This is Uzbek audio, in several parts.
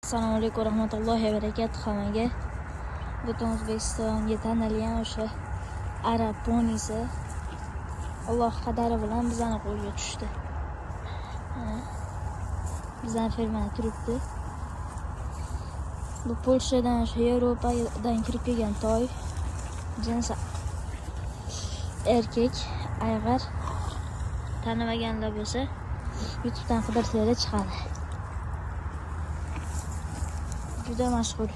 Assalomu alaykum va rahmatullohi va barakatuh hammaga. Butun O'zbekistonga tanilgan o'sha arab ponisi Alloh qadari bilan bizani qo'lga tushdi. Bizning fermada turibdi. Bu Polshadan, o'sha Yevropadan kirib kelgan toy. Jinsi erkak, ayg'ir. Tanimaganlar bo'lsa, YouTubedan qidirsanglar chiqadi. Juda mashhur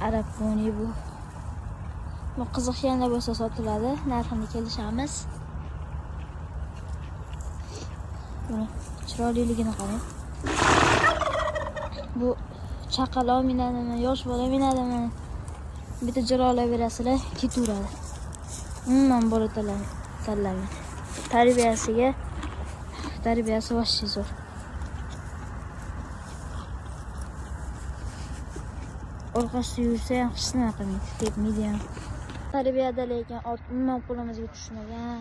arab poni bu. Bu qiziqganlar bo'lsa sotiladi, narxini kelishamiz. Buni chiroyliligini qarang. Bu chaqaloq minadimi, yosh bola minadimi? Bitta jirolayverasizlar, ketaveradi. Umuman bola tanlamaydi. Tarbiyasi vashshi zo'r. Orqasida yursa ham hech nima qilmaydi, tepmaydi ham. Tarbiyada lekin ot umuman qo'limizga tushmagan.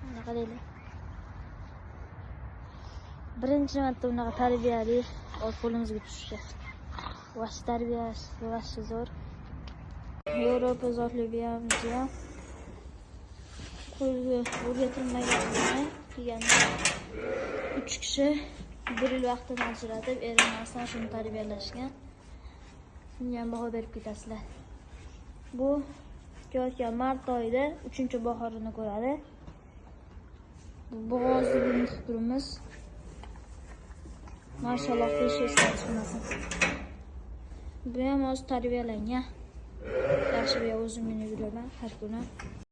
Mana qaranglar. Birinchi marta unaqa tarbiyali ot qo'limizga tushdi. Vashsh tarbiyasi, vashshi zo'r. Yevropa zotli ham qo'lga o'rgatilmagan kelgan 3 kishi 1 yil vaqtini ajratib, erinmasdan shuni tarbiyalashgan. Shunga ham baho berib ketasizlar. Bu kelayotgan mart oyida 3-bahorini ko'radi. Bu bo'g'ozni bunday turimiz. Mashalloh, pesheslar chiqmasin. Bu ham o'z tarbiyalangan. Yaxshi, bu o'zim yuraman har kuni.